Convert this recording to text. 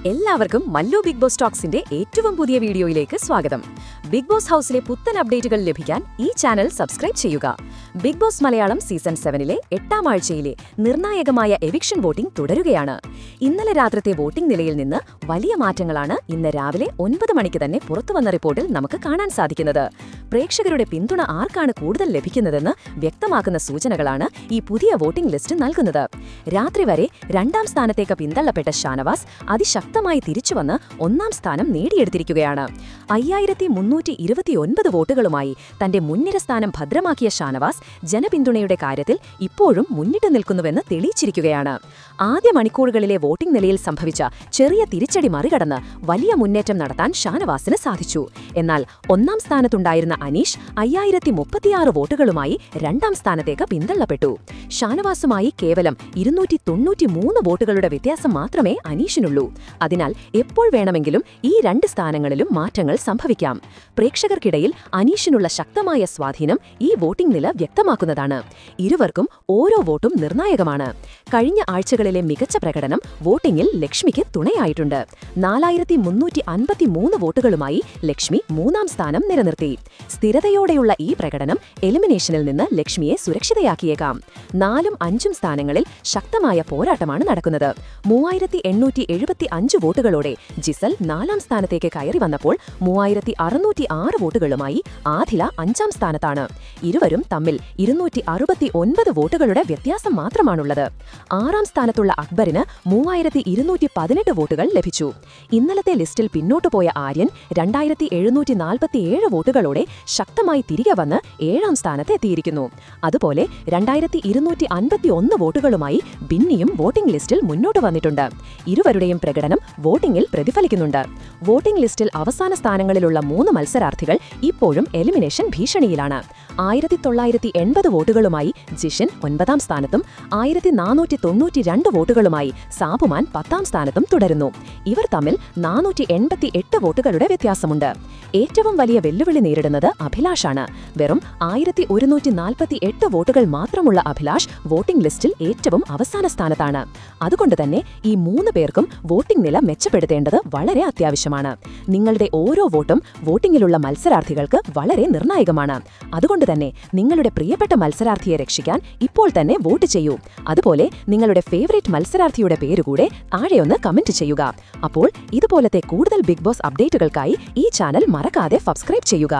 എല്ലാവർക്കും Mallu big boss ടോക്സിന്റെ ഏറ്റവും പുതിയ വീഡിയോയിലേക്ക് സ്വാഗതം. ബിഗ് ബോസ് ഹൗസിലെ പുത്തൻ അപ്ഡേറ്റുകൾ ലഭിക്കാൻ ഈ ചാനൽ സബ്സ്ക്രൈബ് ചെയ്യുക. ബിഗ് ബോസ് മലയാളം സീസൺ 7ലെ 8ാം ആഴ്ചയിലെ നിർണായകമായ എവിക്ഷൻ വോട്ടിംഗ് തുടരുകയാണ്. ഇന്നലെ രാത്രിത്തെ വോട്ടിംഗ് നിലയിൽ നിന്ന് വലിയ മാറ്റങ്ങളാണ് ഇന്ന് രാവിലെ 9 മണിക്ക് തന്നെ പുറത്തുവന്ന റിപ്പോർട്ടിൽ നമുക്ക് കാണാൻ സാധിക്കുന്നത്. പ്രേക്ഷകരുടെ പിന്തുണ ആർക്കാണ് കൂടുതൽ ലഭിക്കുന്നതെന്ന് വ്യക്തമാക്കുന്ന സൂചനകളാണ് ഈ പുതിയ വോട്ടിംഗ് ലിസ്റ്റ് നൽകുന്നത്. രാത്രി വരെ 2ാം സ്ഥാനത്തേക്ക് പിന്തള്ളപ്പെട്ട ഷാനവാസ് അതിശക്തമായി തിരിച്ചുവന്ന് 1ാം സ്ഥാനം നേടിയെടുത്തിരിക്കുകയാണ്. 5329 വോട്ടുകളുമായി തന്റെ മുൻനിര സ്ഥാനം ഭദ്രമാക്കിയ ഷാനവാസ് ജനപിന്തുണയുടെ കാര്യത്തിൽ ഇപ്പോഴും മുന്നിട്ട് നിൽക്കുന്നുവെന്ന് തെളിയിച്ചിരിക്കുകയാണ്. ആദ്യ മണിക്കൂറുകളിലെ വോട്ടിംഗ് നിലയിൽ സംഭവിച്ച ചെറിയ തിരിച്ചടി മറികടന്ന് വലിയ മുന്നേറ്റം നടത്താൻ ഷാനവാസിന് സാധിച്ചു. എന്നാൽ 1ാം സ്ഥാനത്തുണ്ടായിരുന്ന അനീഷ് 5036 വോട്ടുകളുമായി 2ാം സ്ഥാനത്തേക്ക് പിന്തള്ളപ്പെട്ടു. ഷാനവാസുമായി കേവലം 293 വോട്ടുകളുടെ വ്യത്യാസം മാത്രമേ അനീഷിനുള്ളൂ. അതിനാൽ എപ്പോൾ വേണമെങ്കിലും ഈ 2 സ്ഥാനങ്ങളിലും മാറ്റങ്ങൾ സംഭവിക്കാം. പ്രേക്ഷകർക്കിടയിൽ അനീഷിനുള്ള ശക്തമായ സ്വാധീനം ഈ വോട്ടിംഗ് നില വ്യക്തമാക്കുന്നതാണ്. ഇരുവർക്കും ഓരോ വോട്ടും നിർണായകമാണ്. കഴിഞ്ഞ ആഴ്ചകളിലെ മികച്ച പ്രകടനം വോട്ടിംഗിൽ ലക്ഷ്മിക്ക് തുണയായിട്ടുണ്ട്. 4353 വോട്ടുകളുമായി ലക്ഷ്മി 3ാം സ്ഥാനം നിലനിർത്തി. സ്ഥിരതയോടെയുള്ള ഈ പ്രകടനം എലിമിനേഷനിൽ നിന്ന് ലക്ഷ്മിയെ സുരക്ഷിതയാക്കിയേക്കാം. 4ഉം 5ഉം സ്ഥാനങ്ങളിൽ ശക്തമായ പോരാട്ടമാണ് നടക്കുന്നത്. 3875 വോട്ടുകളോടെ ജിസൽ 4ാം സ്ഥാനത്തേക്ക് കയറി വന്നപ്പോൾ 3606 വോട്ടുകളുമായി ആദില 5ാം സ്ഥാനത്താണ്. ഇരുവരും തമ്മിൽ 269 വോട്ടുകളുടെ വ്യത്യാസം മാത്രമാണുള്ളത്. 6ാം സ്ഥാനത്തുള്ള അക്ബറിന് 3218 വോട്ടുകൾ ലഭിച്ചു. ഇന്നലത്തെ ലിസ്റ്റിൽ പിന്നോട്ടുപോയ ആര്യൻ 2747 വോട്ടുകളോടെ ശക്തമായി തിരികെ വന്ന് 7ാം സ്ഥാനത്ത് എത്തിയിരിക്കുന്നു. അതുപോലെ 2251 വോട്ടുകളുമായി ബിന്നിയും വോട്ടിംഗ് ലിസ്റ്റിൽ മുന്നോട്ട് വന്നിട്ടുണ്ട്. ഇരുവരുടെയും പ്രകടനം വോട്ടിംഗിൽ പ്രതിഫലിക്കുന്നുണ്ട്. വോട്ടിംഗ് ലിസ്റ്റിൽ അവസാന സ്ഥാനങ്ങളിലുള്ള 3 മത്സരാർത്ഥികൾ ഇപ്പോഴും എലിമിനേഷൻ ഭീഷണിയിലാണ്. 1980 വോട്ടുകളുമായി ജിഷിൻ 9ാം സ്ഥാനത്തും 1492 വോട്ടുകളുമായി സാബുമാൻ 10ാം സ്ഥാനത്തും തുടരുന്നു. ഇവർ തമ്മിൽ 488 വോട്ടുകളുടെ വ്യത്യാസമുണ്ട്. ഏറ്റവും വലിയ വെല്ലുവിളി നേരിടുന്നത് അഭിലാഷാണ്. വെറും 1148 വോട്ടുകൾ മാത്രമുള്ള അഭിലാഷ് വോട്ടിംഗ് ലിസ്റ്റിൽ ഏറ്റവും അവസാന സ്ഥാനത്താണ്. അതുകൊണ്ട് തന്നെ ഈ 3 പേർക്കും വോട്ടിംഗ് നില മെച്ചപ്പെടുത്തേണ്ടത് വളരെ അത്യാവശ്യമാണ്. നിങ്ങളുടെ ഓരോ വോട്ടും വോട്ടിംഗിലുള്ള മത്സരാർത്ഥികൾക്ക് വളരെ നിർണായകമാണ്. അതുകൊണ്ട് തന്നെ നിങ്ങളുടെ പ്രിയപ്പെട്ട മത്സരാർത്ഥിയെ രക്ഷിക്കാൻ ഇപ്പോൾ തന്നെ വോട്ട് ചെയ്യൂ. അതുപോലെ നിങ്ങളുടെ ഫേവറേറ്റ് മത്സരാർത്ഥിയുടെ പേരുകൂടെ താഴെയൊന്ന് കമന്റ് ചെയ്യുക. അപ്പോൾ ഇതുപോലത്തെ കൂടുതൽ ബിഗ് ബോസ് അപ്ഡേറ്റുകൾക്കായി ഈ ചാനൽ മറക്കാതെ സബ്സ്ക്രൈബ് ചെയ്യുക.